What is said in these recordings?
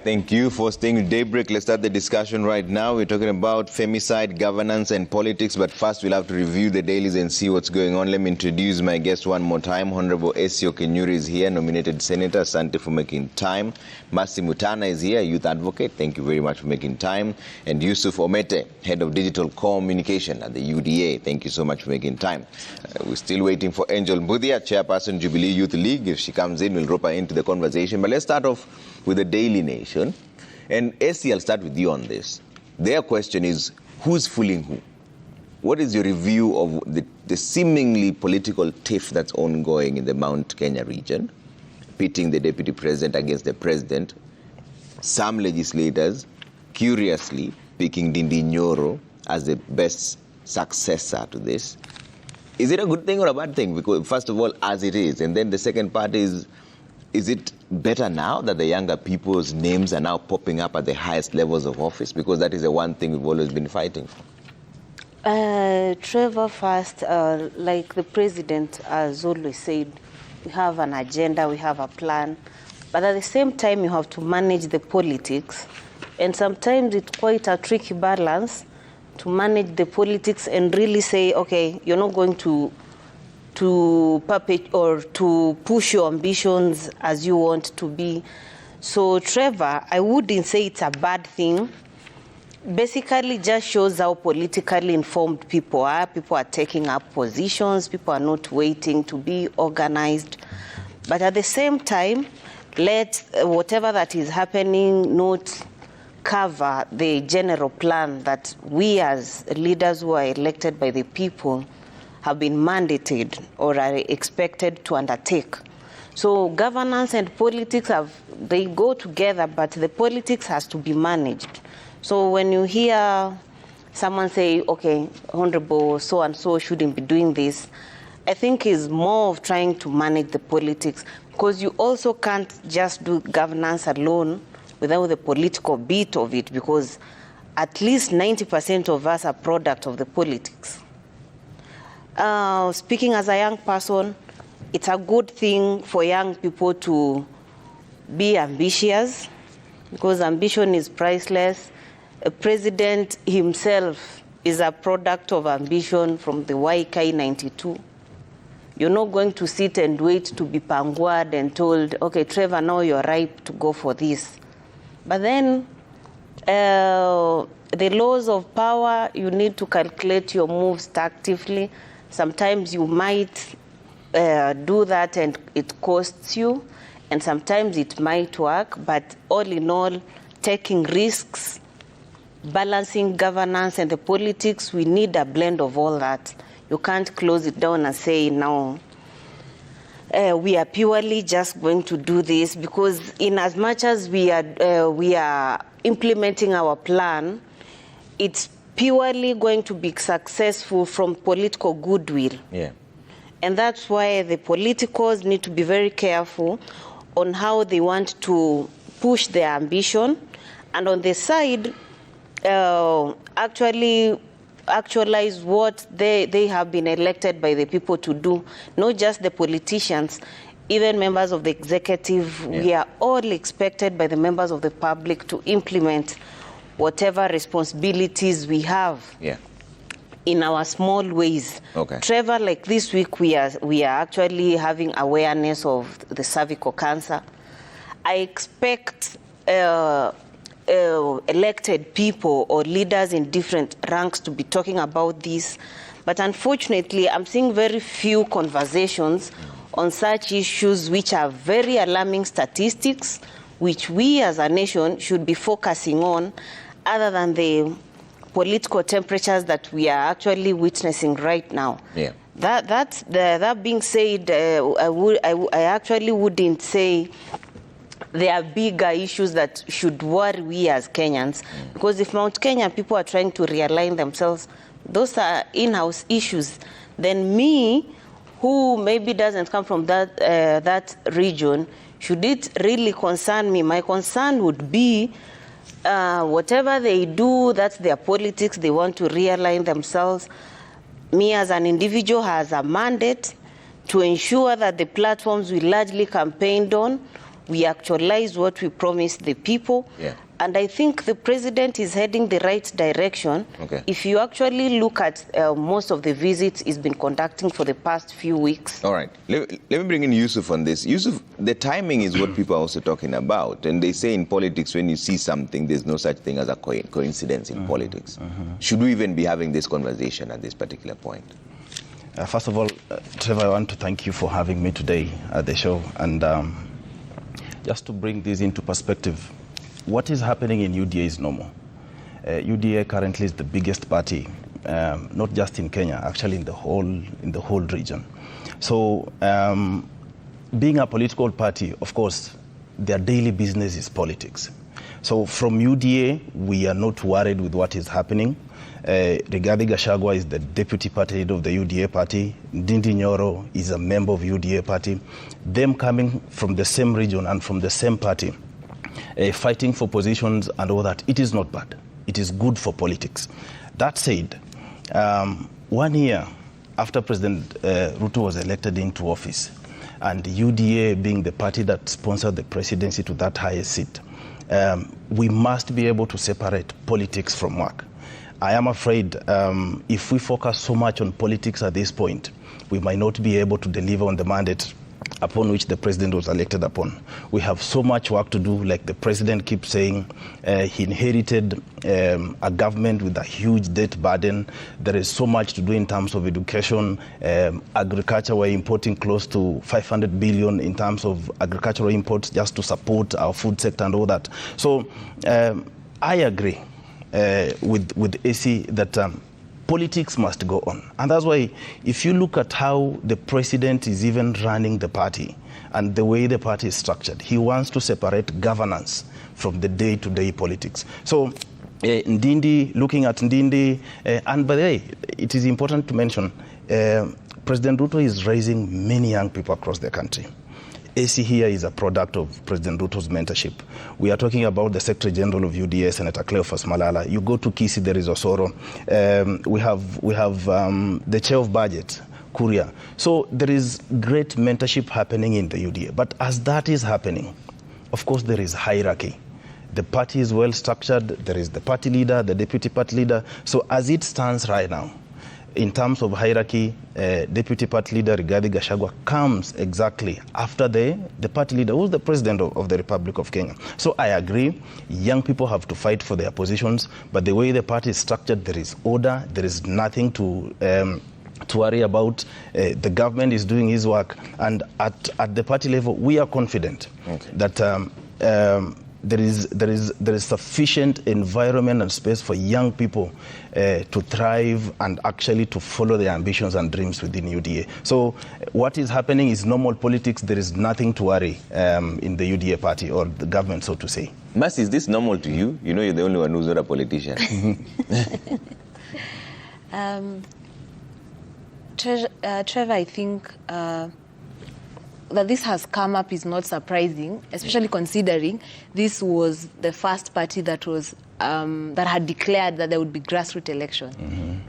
Thank you for staying with Daybreak. Let's start the discussion right now. We're talking about femicide, governance, and politics. But first, we'll have to review the dailies and see what's going on. Let me introduce my guest one more time. Honorable Esio Kenyuri is here, nominated senator. Asante for making time. Masi Mutana is here, youth advocate. Thank you very much for making time. And Yusuf Omete, head of digital communication at the UDA. Thank you so much for making time. We're still waiting for Angel Mbudia, chairperson Jubilee Youth League. If she comes in, we'll rope her into the conversation. But let's start off with the Daily Nation. And AC, I'll start with you on this. Their question is, who's fooling who? What is your review of the seemingly political tiff that's ongoing in the Mount Kenya region, pitting the deputy president against the president? Some legislators curiously picking Ndindi Nyoro as the best successor to this. Is it a good thing or a bad thing? Because first of all, as it is, and then the second part is it better now that the younger people's names are now popping up at the highest levels of office? Because that is the one thing we've always been fighting for. Trevor, first, like the president has always said, we have an agenda, we have a plan, but at the same time you have to manage the politics, and sometimes it's quite a tricky balance to manage the politics and really say, okay, you're not going to puppet or to push your ambitions as you want to be. So Trevor, I wouldn't say it's a bad thing. Basically just shows how politically informed people are. People are taking up positions. People are not waiting to be organized. But at the same time, let whatever that is happening not cover the general plan that we as leaders who are elected by the people have been mandated or are expected to undertake. So governance and politics they go together, but the politics has to be managed. So when you hear someone say, okay, Honorable so-and-so shouldn't be doing this, I think is more of trying to manage the politics, because you also can't just do governance alone without the political bit of it, because at least 90% of us are product of the politics. Speaking as a young person, it's a good thing for young people to be ambitious, because ambition is priceless. A president himself is a product of ambition from the YK 92. You're not going to sit and wait to be panguad and told, okay, Trevor, now you're ripe to go for this. But then the laws of power, you need to calculate your moves tactically. Sometimes you might do that and it costs you, and sometimes it might work, but all in all, taking risks, balancing governance and the politics, we need a blend of all that. You can't close it down and say, no, we are purely just going to do this, because in as much as we are implementing our plan, it's purely going to be successful from political goodwill. Yeah. And that's why the politicals need to be very careful on how they want to push their ambition, and on the side, actualize what they have been elected by the people to do, not just the politicians, even members of the executive. Yeah. We are all expected by the members of the public to implement whatever responsibilities we have. Yeah. In our small ways. Okay. Trevor, like this week, we are actually having awareness of the cervical cancer. I expect elected people or leaders in different ranks to be talking about this, but unfortunately, I'm seeing very few conversations on such issues, which are very alarming statistics, which we as a nation should be focusing on, other than the political temperatures that we are actually witnessing right now. Yeah. That being said, I actually wouldn't say there are bigger issues that should worry we as Kenyans, because if Mount Kenya people are trying to realign themselves, those are in-house issues. Then me, who maybe doesn't come from that region, should it really concern me? My concern would be whatever they do, that's their politics. They want to realign themselves. Me as an individual has a mandate to ensure that the platforms we largely campaigned on we actualize what we promised the people. Yeah. And I think the president is heading the right direction. Okay. If you actually look at most of the visits he's been conducting for the past few weeks. All right. Let me bring in Yusuf on this. Yusuf, the timing is what people are also talking about. And they say in politics, when you see something, there's no such thing as a coincidence in politics. Should we even be having this conversation at this particular point? First of all, Trevor, I want to thank you for having me today at the show. And just to bring this into perspective, what is happening in UDA is normal. UDA currently is the biggest party, not just in Kenya, actually in the whole region. So being a political party, of course, their daily business is politics. So from UDA, we are not worried with what is happening. Rigathi Gachagua is the deputy party leader of the UDA party. Ndindi Nyoro is a member of UDA party. Them coming from the same region and from the same party, fighting for positions and all that, it is not bad. It is good for politics. That said, 1 year after President Ruto was elected into office, and UDA being the party that sponsored the presidency to that highest seat, we must be able to separate politics from work. I am afraid if we focus so much on politics at this point, we might not be able to deliver on the mandate upon which the president was elected upon. We have so much work to do. Like the president keeps saying, he inherited a government with a huge debt burden. There is so much to do in terms of education, agriculture. We're importing close to 500 billion in terms of agricultural imports just to support our food sector and all that. So I agree with AC that politics must go on. And that's why if you look at how the president is even running the party and the way the party is structured, he wants to separate governance from the day-to-day politics. So Ndindi, looking at Ndindi, and by the way, it is important to mention, President Ruto is raising many young people across the country. AC here is a product of President Ruto's mentorship. We are talking about the Secretary General of UDA, Senator Cleophas Malala. You go to Kisii, there is Osoro. We have the Chair of Budget, Kuria. So there is great mentorship happening in the UDA. But as that is happening, of course, there is hierarchy. The party is well structured. There is the party leader, the deputy party leader. So as it stands right now, in terms of hierarchy, deputy party leader Rigathi Gachagua comes exactly after the party leader, who's the president of the Republic of Kenya. So I agree, young people have to fight for their positions, but the way the party is structured, there is order, there is nothing to worry about. The government is doing his work, and at the party level, we are confident that there is sufficient environment and space for young people to thrive and actually to follow their ambitions and dreams within UDA. So what is happening is normal politics. There is nothing to worry in the UDA party or the government, so to say. Mas, is this normal to you? You know you're the only one who's not a politician. Trevor, I think that this has come up is not surprising, especially considering this was the first party that was that had declared that there would be grassroots elections.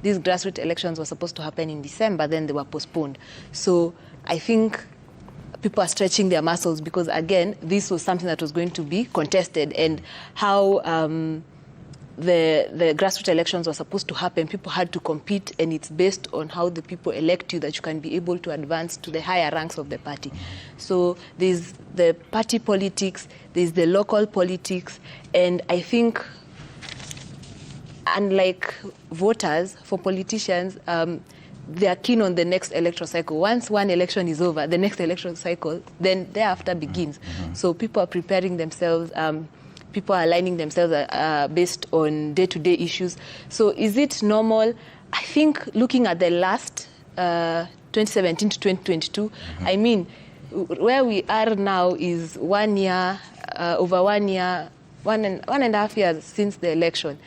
These grassroots elections were supposed to happen in December, then they were postponed. So I think people are stretching their muscles because, again, this was something that was going to be contested, and how the grassroots elections were supposed to happen, people had to compete, and it's based on how the people elect you that you can be able to advance to the higher ranks of the party. So there's the party politics, there's the local politics, and I think, unlike voters, for politicians, they are keen on the next electoral cycle. Once one election is over, the next electoral cycle then thereafter begins. So people are preparing themselves, people are aligning themselves based on day-to-day issues. So is it normal? I think looking at the last 2017 to 2022, I mean, where we are now is 1 year, over 1 year, one and a half years since the election.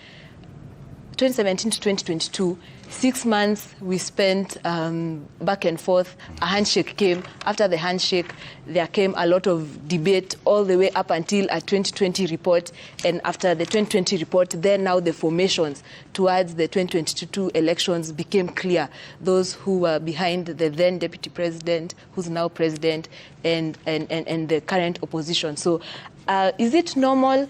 2017 to 2022, 6 months we spent back and forth. A handshake came. After the handshake, there came a lot of debate all the way up until a 2020 report. And after the 2020 report, then now the formations towards the 2022 elections became clear. Those who were behind the then deputy president, who's now president, and the current opposition. So is it normal?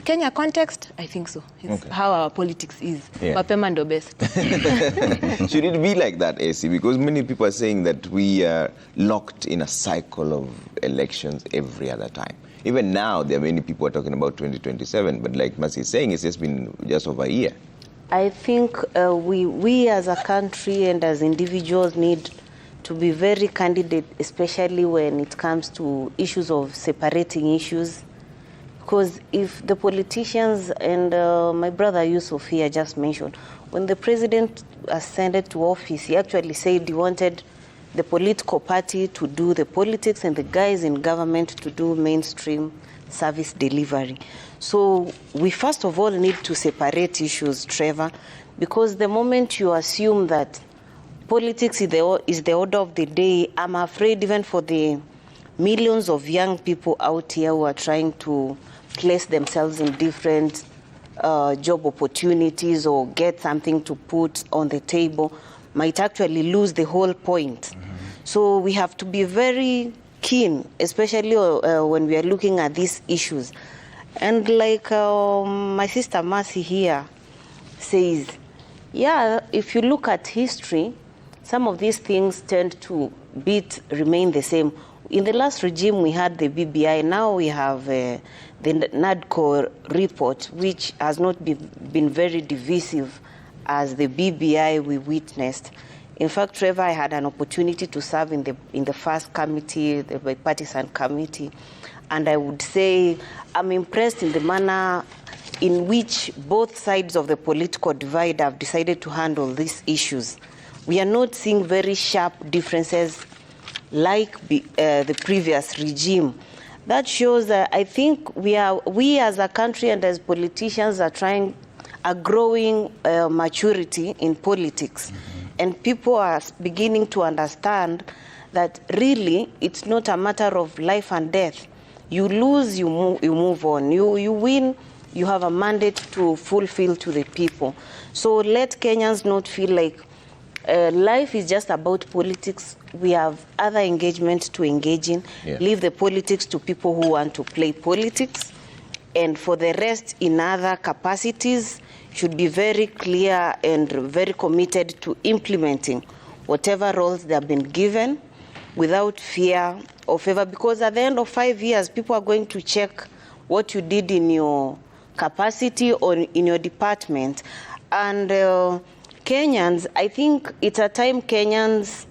Kenya context, I think so. It's how our politics is. Mapema ndo best. Should it be like that, AC? Because many people are saying that we are locked in a cycle of elections every other time. Even now, there are many people are talking about 2027, but like Mercy is saying, it's just been just over a year. I think we as a country and as individuals need to be very candid, especially when it comes to issues of separating issues. Because if the politicians, and my brother Yusuf here just mentioned, when the president ascended to office, he actually said he wanted the political party to do the politics and the guys in government to do mainstream service delivery. So we first of all need to separate issues, Trevor, because the moment you assume that politics is the order of the day, I'm afraid even for the millions of young people out here who are trying to place themselves in different job opportunities or get something to put on the table might actually lose the whole point. So we have to be very keen, especially when we are looking at these issues. And like my sister Mercy here says, yeah, if you look at history, some of these things tend to remain the same. In the last regime, we had the BBI. Now we have the NADCO report, which has not been very divisive as the BBI we witnessed. In fact, Trevor, I had an opportunity to serve in the first committee, the bipartisan committee, and I would say I'm impressed in the manner in which both sides of the political divide have decided to handle these issues. We are not seeing very sharp differences like the previous regime. That shows that I think we as a country and as politicians are growing maturity in politics. And people are beginning to understand that really it's not a matter of life and death. You lose, you move on. You win, you have a mandate to fulfill to the people. So let Kenyans not feel like life is just about politics. We have other engagement to engage in. Leave the politics to people who want to play politics. And for the rest, in other capacities, should be very clear and very committed to implementing whatever roles they have been given without fear or favor. Because at the end of 5 years, people are going to check what you did in your capacity or in your department. And Kenyans, I think it's a time Kenyans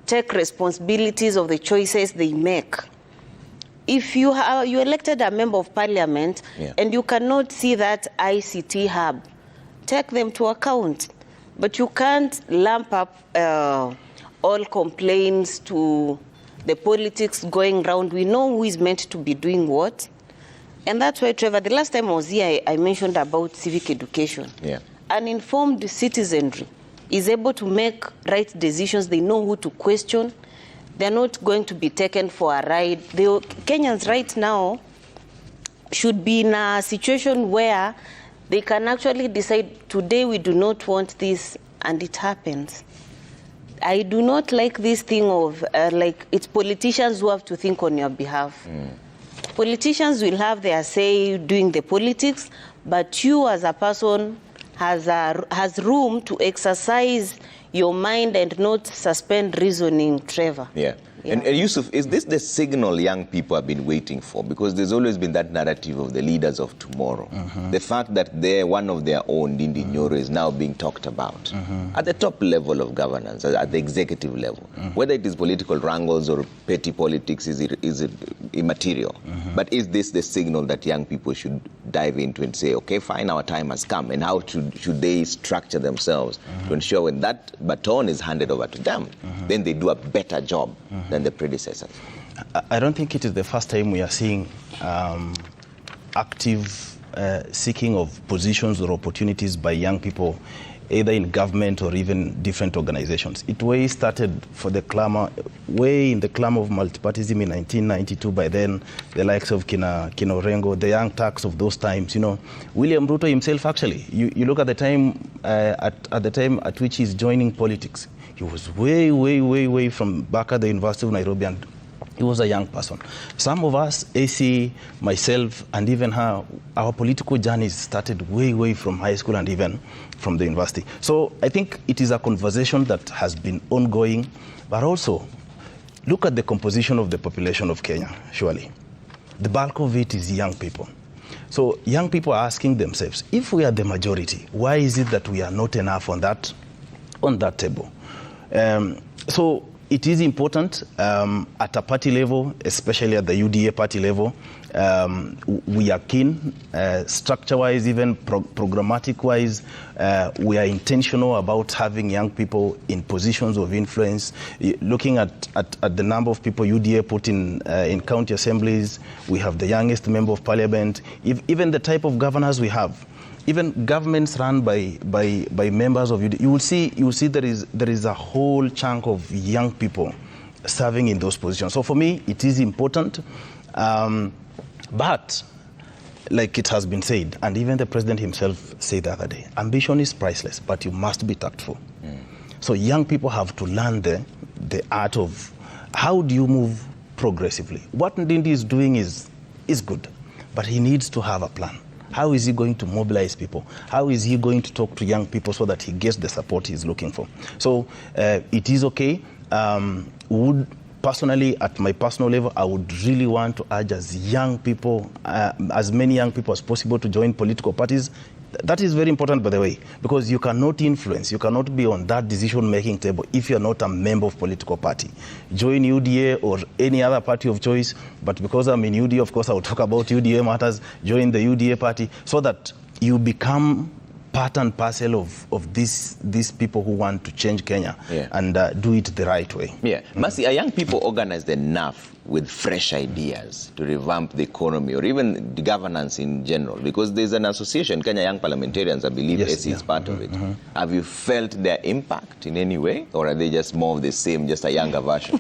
take responsibilities of the choices they make. If you elected a member of parliament and you cannot see that ICT hub, take them to account. But you can't lump up all complaints to the politics going round. We know who is meant to be doing what. And that's why, Trevor, the last time I was here, I mentioned about civic education. An informed citizenry is able to make right decisions. They know who to question. They're not going to be taken for a ride. The Kenyans right now should be in a situation where they can actually decide, today we do not want this, and it happens. I do not like this thing of, like, it's politicians who have to think on your behalf. Politicians will have their say doing the politics, but you as a person has room to exercise your mind and not suspend reasoning, Trevor. And Yusuf, is this the signal young people have been waiting for? Because there's always been that narrative of the leaders of tomorrow. The fact that one of their own, Ndindi Nyoro, is now being talked about at the top level of governance, at the executive level. Whether it is political wrangles or petty politics is immaterial. But is this the signal that young people should dive into and say, okay, fine, our time has come, and how should they structure themselves to ensure when that baton is handed over to them, then they do a better job than the predecessors? I don't think it is the first time we are seeing active seeking of positions or opportunities by young people, either in government or even different organizations. It way started for the clamor, way in the clamor of multipartyism in 1992. By then, the likes of Kina Orengo, the young Turks of those times, William Ruto himself actually, you look at the time, at the time at which he's joining politics, he was way from back at the University of Nairobi, and he was a young person. Some of us, AC, myself, and even her, our political journeys started way from high school and even from the university. So I think it is a conversation that has been ongoing, but also look at the composition of the population of Kenya, surely. The bulk of it is young people. So young people are asking themselves, if we are the majority, why is it that we are not enough on that table? So it is important at a party level, especially at the UDA party level. We are keen, structure-wise, even programmatic-wise. We are intentional about having young people in positions of influence. Looking at the number of people UDA put in county assemblies, we have the youngest member of parliament. Even the type of governors we have, even governments run by members of UDA, you will see there is a whole chunk of young people serving in those positions. So for me, it is important. But like it has been said, and even the president himself said the other day, ambition is priceless, but you must be tactful. So young people have to learn the art of how do you move progressively. What Ndindi is doing is good, but he needs to have a plan. How is he going to mobilize people? How is he going to talk to young people so that he gets the support he's looking for? So it is okay. Personally, at my personal level, I would really want to urge as many young people as possible to join political parties. That is very important, by the way, because you cannot influence, you cannot be on that decision-making table if you're not a member of political party. Join UDA or any other party of choice, but because I'm in UDA, of course, I will talk about UDA matters. Join the UDA party so that you become part and parcel of these people who want to change Kenya and do it the right way. Yeah. Mercy, are young people organized enough with fresh ideas to revamp the economy or even the governance in general? Because there's an association, Kenya Young Parliamentarians, I believe SC is part of it. Have you felt their impact in any way, or are they just more of the same, just a younger version?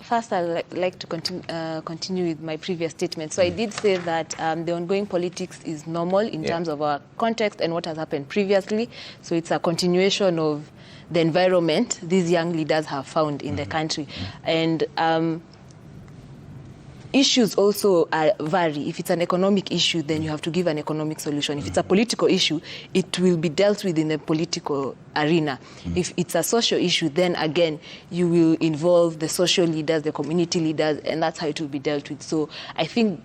First, I'd like to continue with my previous statement. So I did say that the ongoing politics is normal in terms of our context and what has happened previously. So it's a continuation of the environment these young leaders have found in the country. And issues also vary. If it's an economic issue, then you have to give an economic solution. If it's a political issue, it will be dealt with in the political arena. If it's a social issue, then again, you will involve the social leaders, the community leaders, and that's how it will be dealt with. So I think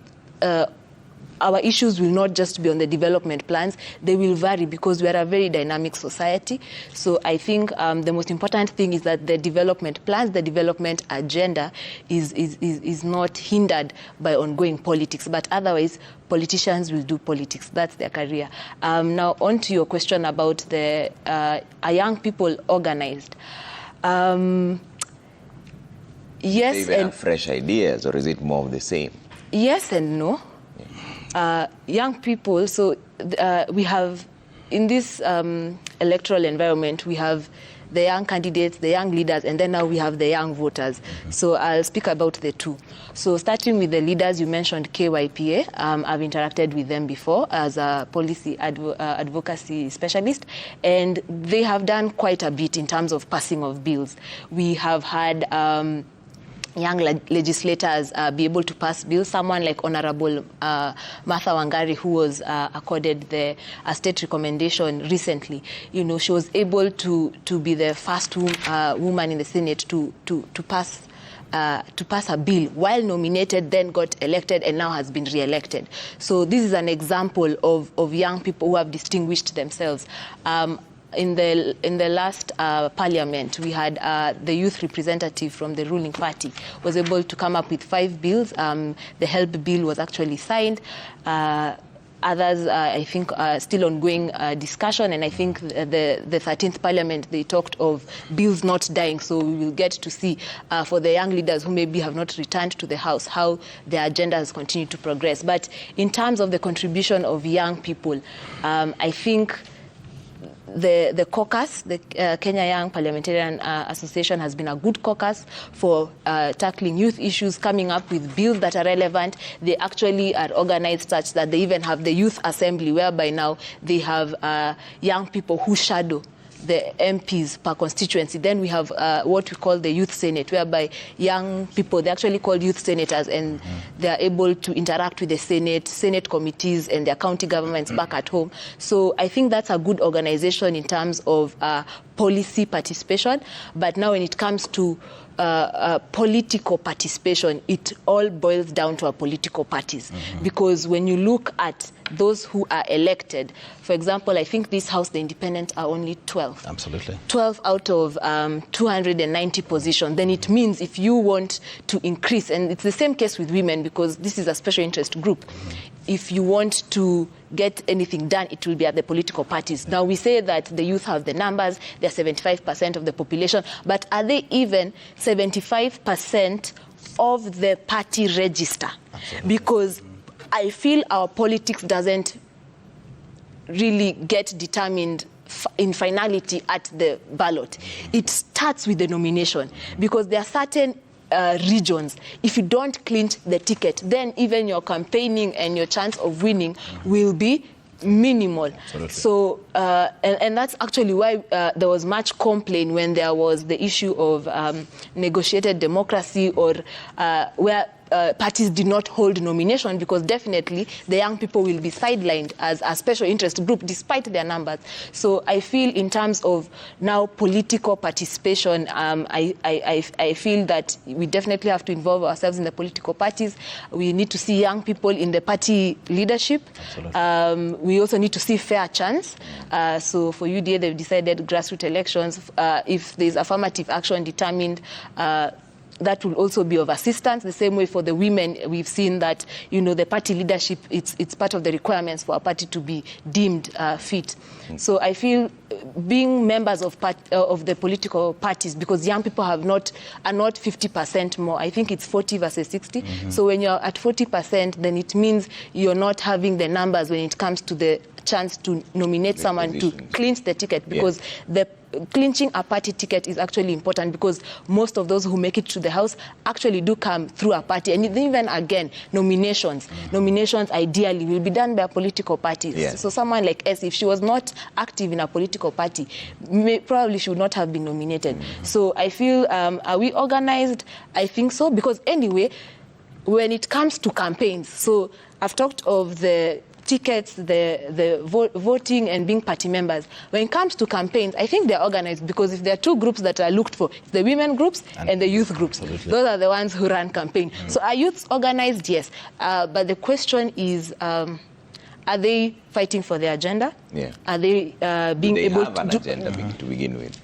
our issues will not just be on the development plans. They will vary because we are a very dynamic society. So I think the most important thing is that the development plans, the development agenda is not hindered by ongoing politics. But otherwise, politicians will do politics. That's their career. Now, on to your question about the are young people organized? Yes. Do they even have fresh ideas, or is it more of the same? Yes and no. Young people, so we have, in this electoral environment, we have the young candidates, the young leaders, and then now we have the young voters. So I'll speak about the two. So starting with the leaders, you mentioned KYPA. I've interacted with them before as a policy advocacy specialist, and they have done quite a bit in terms of passing of bills. We have had young legislators be able to pass bills. Someone like Honorable Martha Wangari, who was accorded a state recommendation recently, she was able to be the first woman in the Senate to pass a bill while nominated, then got elected, and now has been re-elected. So this is an example of young people who have distinguished themselves. In the last parliament, we had the youth representative from the ruling party was able to come up with 5 bills. The HELP bill was actually signed. others, I think, are still ongoing discussion. And I think the 13th Parliament, they talked of bills not dying. So we will get to see for the young leaders who maybe have not returned to the House how their agenda has continued to progress. But in terms of the contribution of young people, I think the caucus, the Kenya Young Parliamentarian Association, has been a good caucus for tackling youth issues, coming up with bills that are relevant. They actually are organized such that they even have the youth assembly, whereby now they have young people who shadow the MPs per constituency. Then we have what we call the youth senate, whereby young people, they're actually called youth senators, and they're able to interact with the senate committees and their county governments back at home. So I think that's a good organization in terms of policy participation. But now when it comes to political participation, it all boils down to our political parties. Because when you look at those who are elected, for example, I think this House, the independents are only 12. Absolutely. 12 out of 290 positions. Then it means if you want to increase, and it's the same case with women because this is a special interest group, if you want to get anything done, it will be at the political parties. Now, we say that the youth have the numbers, they're 75% of the population, but are they even 75% of the party register? Absolutely. Because I feel our politics doesn't really get determined in finality at the ballot. It starts with the nomination, because there are certain regions, if you don't clinch the ticket, then even your campaigning and your chance of winning will be minimal. Absolutely. So, and that's actually why there was much complaint when there was the issue of negotiated democracy, or where parties did not hold nomination, because definitely the young people will be sidelined as a special interest group despite their numbers. So I feel in terms of now political participation, I feel that we definitely have to involve ourselves in the political parties. We need to see young people in the party leadership. We also need to see fair chance. So for UDA, they've decided grassroots elections. If there's affirmative action determined, that will also be of assistance. The same way for the women, we've seen that, you know, the party leadership, it's part of the requirements for a party to be deemed fit. So I feel being members of the political parties, because young people are not 50% more. I think it's 40 versus 60. So when you're at 40%, then it means you're not having the numbers when it comes to the chance to nominate someone to clinch the ticket, because the clinching a party ticket is actually important, because most of those who make it to the House actually do come through a party. And even again, nominations ideally will be done by political parties. So someone like S, if she was not active in a political party, probably she would not have been nominated. So I feel, are we organized? I think so, because anyway, when it comes to campaigns, so I've talked of the tickets, the voting and being party members. When it comes to campaigns, I think they're organized, because if there are two groups that are looked for, the women groups and the youth groups. Absolutely. Those are the ones who run campaign. So are youths organized? Yes. But the question is, are they fighting for their agenda? Are they being able to have an agenda to begin with?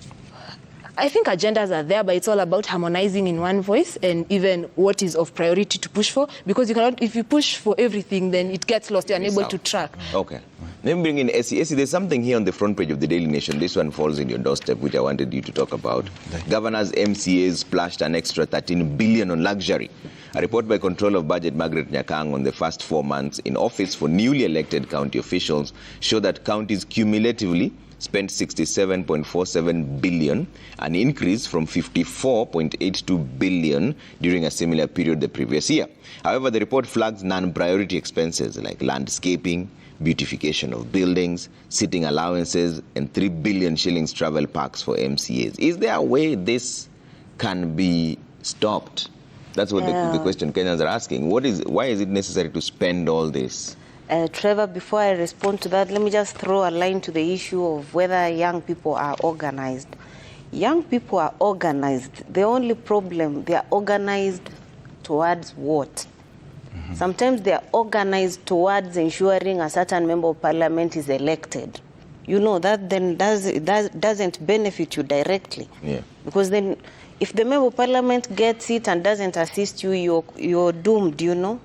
I think agendas are there, but it's all about harmonizing in one voice and even what is of priority to push for. Because you cannot, if you push for everything, then it gets lost. You're unable to track. Okay. Let me bring in Essie. Essie, there's something here on the front page of the Daily Nation. This one falls in your doorstep, which I wanted you to talk about. Governors, MCAs splashed an extra 13 billion on luxury. A report by Controller of Budget Margaret Nyakang on the first 4 months in office for newly elected county officials show that counties cumulatively spent 67.47 billion, an increase from 54.82 billion during a similar period the previous year. However, the report flags non-priority expenses like landscaping, beautification of buildings, sitting allowances, and 3 billion shillings travel packs for MCAs. Is there a way this can be stopped? That's what the question Kenyans are asking. Why is it necessary to spend all this? Trevor, before I respond to that, let me just throw a line to the issue of whether young people are organized. Young people are organized. The only problem, they are organized towards what? Sometimes they are organized towards ensuring a certain member of parliament is elected. You know, that then doesn't benefit you directly. Because then if the member of parliament gets it and doesn't assist you, you're doomed, you know.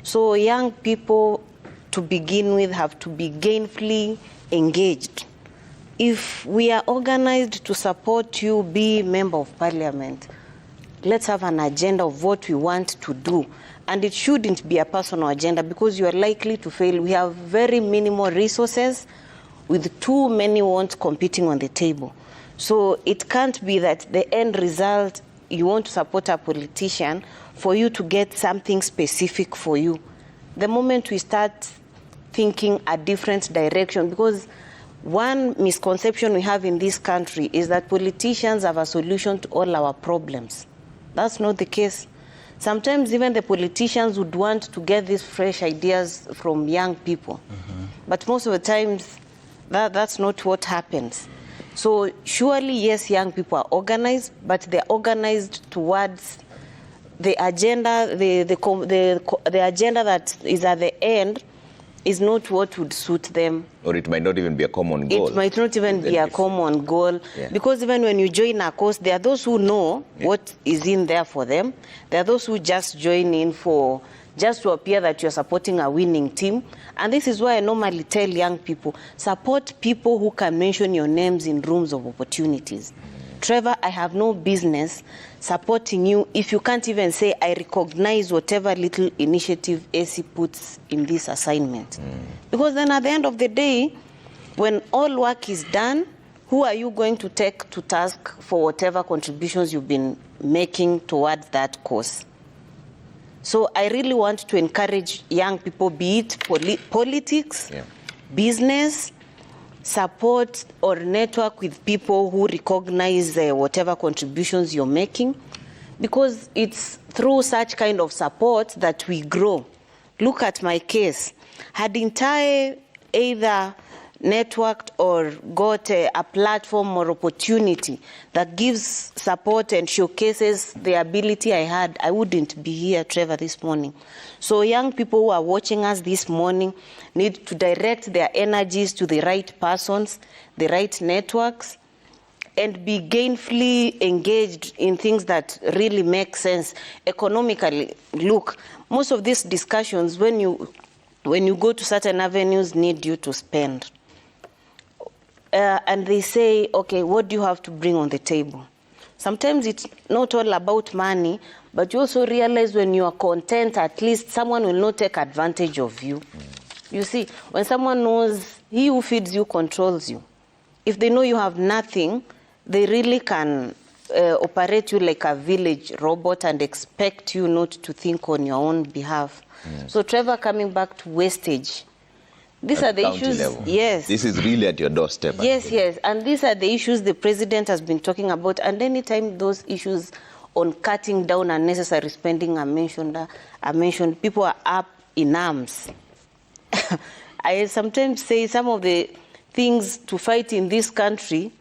So young people to begin with, have to be gainfully engaged. If we are organized to support you, be member of parliament, let's have an agenda of what we want to do. And it shouldn't be a personal agenda, because you are likely to fail. We have very minimal resources with too many wants competing on the table. So it can't be that the end result, you want to support a politician for you to get something specific for you. The moment we start thinking a different direction, because one misconception we have in this country is that politicians have a solution to all our problems. That's not the case. Sometimes even the politicians would want to get these fresh ideas from young people. But most of the times, that's not what happens. So surely, yes, young people are organized, but they're organized towards the agenda, the agenda that is at the end is not what would suit them. Or it might not even be a common goal. It might not even be a common goal. Yeah. Because even when you join a cause, there are those who know what is in there for them. There are those who just join in for just to appear that you're supporting a winning team. And this is why I normally tell young people, support people who can mention your names in rooms of opportunities. Trevor, I have no business supporting you if you can't even say, I recognize whatever little initiative AC puts in this assignment. Because then at the end of the day, when all work is done, who are you going to take to task for whatever contributions you've been making towards that cause? So I really want to encourage young people, be it politics, business, support or network with people who recognize whatever contributions you're making, because it's through such kind of support that we grow. Look at my case. Hadn't I either networked or got a platform or opportunity that gives support and showcases the ability I had, I wouldn't be here, Trevor, this morning. So young people who are watching us this morning need to direct their energies to the right persons, the right networks, and be gainfully engaged in things that really make sense economically. Look, most of these discussions, when you go to certain avenues, need you to spend. And they say, okay, what do you have to bring on the table? Sometimes it's not all about money, but you also realize when you are content, at least someone will not take advantage of you. You see, when someone knows he who feeds you controls you, if they know you have nothing, they really can operate you like a village robot and expect you not to think on your own behalf. So Trevor, coming back to wastage, these are the issues. Level. Yes. This is really at your doorstep. Yes, yes. And these are the issues the president has been talking about. And anytime those issues on cutting down unnecessary spending are mentioned, people are up in arms. I sometimes say some of the things to fight in this country,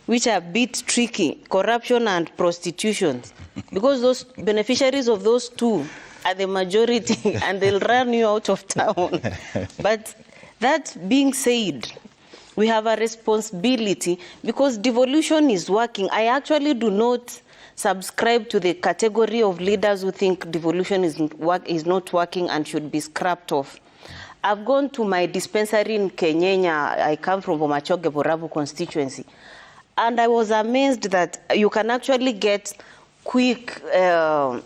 which are a bit tricky, corruption and prostitution, because those beneficiaries of those two are the majority and they'll run you out of town. But that being said, we have a responsibility because devolution is working. I actually do not subscribe to the category of leaders who think devolution is not working and should be scrapped off. I've gone to my dispensary in Kenyenya. I come from Bomachoge, Borabu constituency. And I was amazed that you can actually get quick, for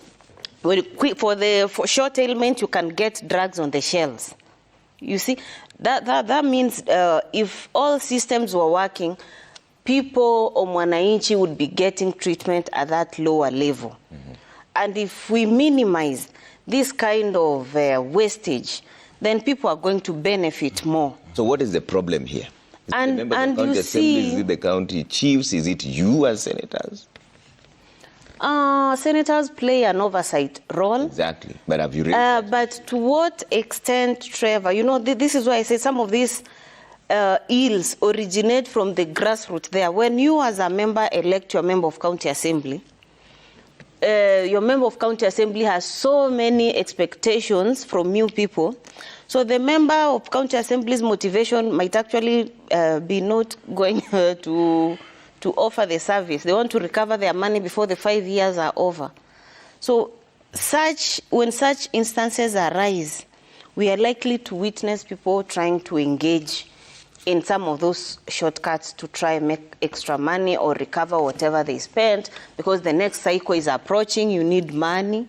short ailment, you can get drugs on the shelves. You see, that means if all systems were working, people or mwananchi would be getting treatment at that lower level. And if we minimize this kind of wastage, then people are going to benefit more. So what is the problem here? Is And- the members and of county you assemblies, see- is it the county chiefs, is it you as senators? Senators play an oversight role. Exactly. But have you read But to what extent, Trevor, you know, this is why I say some of these ills originate from the grassroots there. When you as a member elect your member of county assembly, your member of county assembly has so many expectations from you people. So the member of county assembly's motivation might actually be not going to offer the service. They want to recover their money before the 5 years are over. So when such instances arise, we are likely to witness people trying to engage in some of those shortcuts to try and make extra money or recover whatever they spent, because the next cycle is approaching, you need money.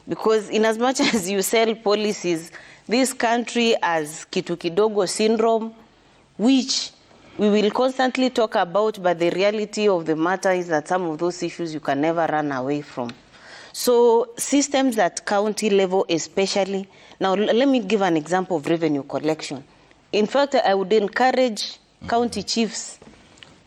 Because in as much as you sell policies, this country has kitu kidogo syndrome, which we will constantly talk about, but the reality of the matter is that some of those issues you can never run away from. So systems at county level especially, now let me give an example of revenue collection. In fact, I would encourage county chiefs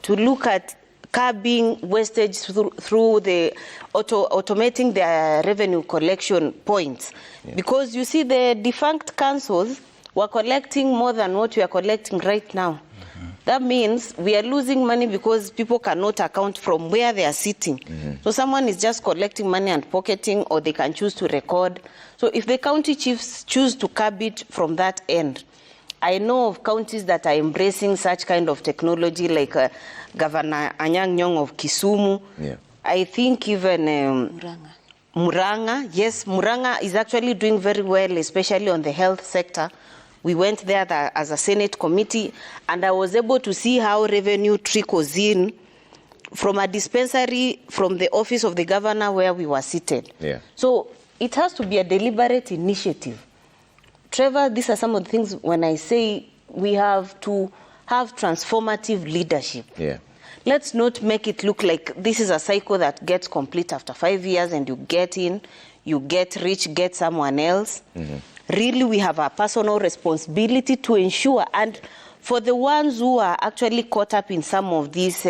to look at curbing wastage through the automating their revenue collection points. Yeah. Because you see the defunct councils were collecting more than what we are collecting right now. Mm-hmm. That means we are losing money because people cannot account from where they are sitting. Mm-hmm. So someone is just collecting money and pocketing, or they can choose to record. So if the county chiefs choose to curb it from that end, I know of counties that are embracing such kind of technology, like Governor Anyang' Nyong'o of Kisumu. Yeah. I think even Muranga. Yes, Muranga is actually doing very well, especially on the health sector. We went there as a Senate committee, and I was able to see how revenue trickles in from a dispensary from the office of the governor where we were seated. Yeah. So it has to be a deliberate initiative. Trevor, these are some of the things when I say we have to have transformative leadership. Yeah. Let's not make it look like this is a cycle that gets complete after 5 years and you get in, you get rich, get someone else. Mm-hmm. Really, we have a personal responsibility to ensure, and for the ones who are actually caught up in some of these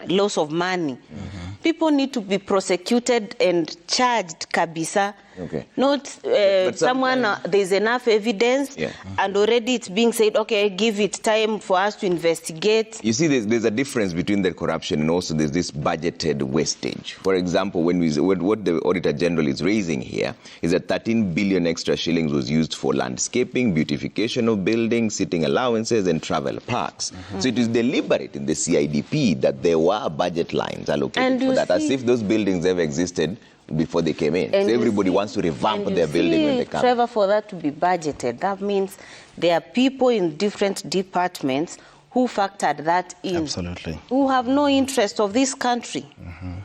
loss of money, mm-hmm. people need to be prosecuted and charged kabisa. Okay. Not but someone, there's enough evidence, yeah. and already it's being said, okay, give it time for us to investigate. You see, there's a difference between the corruption and also there's this budgeted wastage. For example, what the Auditor General is raising here is that 13 billion extra shillings was used for landscaping, beautification of buildings, sitting allowances, and travel parks. Mm-hmm. So it is deliberate in the CIDP that there were budget lines allocated for that, as if those buildings ever existed before they came in. So everybody wants to revamp their building when they come. Trevor, for that to be budgeted, that means there are people in different departments who factored that in. Absolutely. Who have no interest of this country. Mm-hmm.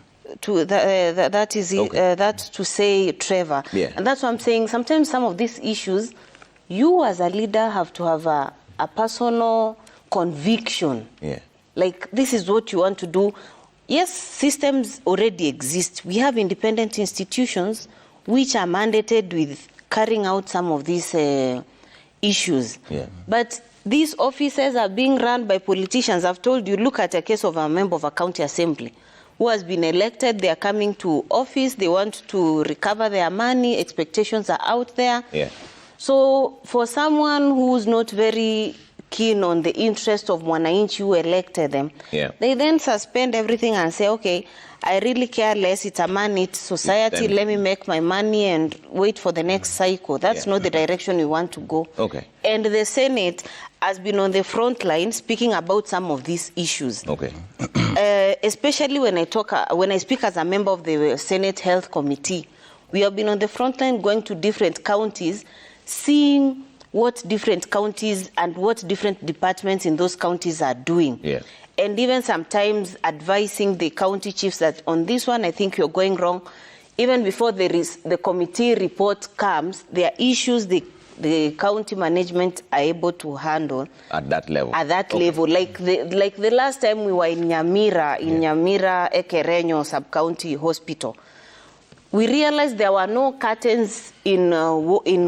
That's to say, Trevor. Yeah. And that's what I'm saying. Sometimes some of these issues, you as a leader have to have a personal conviction. Yeah. Like, this is what you want to do. Yes, systems already exist. We have independent institutions which are mandated with carrying out some of these issues. Yeah. But these offices are being run by politicians. I've told you, look at a case of a member of a county assembly who has been elected. They are coming to office. They want to recover their money. Expectations are out there. Yeah. So for someone who's not very keen on the interest of Mwananchi who elected them, yeah. they then suspend everything and say, okay, I really care less, it's a man-eat society, let me make my money and wait for the next cycle. That's not the direction we want to go. Okay. And the Senate has been on the front line speaking about some of these issues. Okay. Especially when I speak as a member of the Senate Health Committee, we have been on the front line going to different counties, seeing what different counties and what different departments in those counties are doing. Yeah. And even sometimes advising the county chiefs that on this one, I think you're going wrong. Even before the committee report comes, there are issues the county management are able to handle. At that level? At that level. Like the last time we were in Nyamira, Nyamira Ekerenyo Sub-County Hospital, we realized there were no curtains in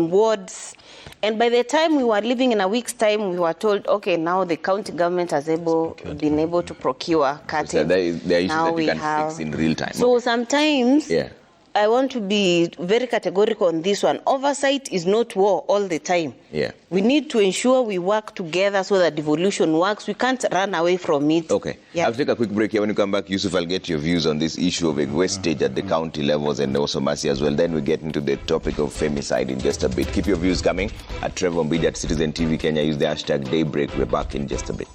wards. And by the time we were living in a week's time, we were told, okay, now the county government has been able to procure curtains. So there are issues that you can fix in real time. So sometimes, I want to be very categorical on this one. Oversight is not war all the time. Yeah. We need to ensure we work together so that devolution works. We can't run away from it. Okay. Yeah. I'll take a quick break here. When you come back, Yusuf, I'll get your views on this issue of wastage at the county levels and also Mercy as well. Then we get into the topic of femicide in just a bit. Keep your views coming at Trevor Mbidi at Citizen TV Kenya. Use the hashtag Daybreak. We're back in just a bit.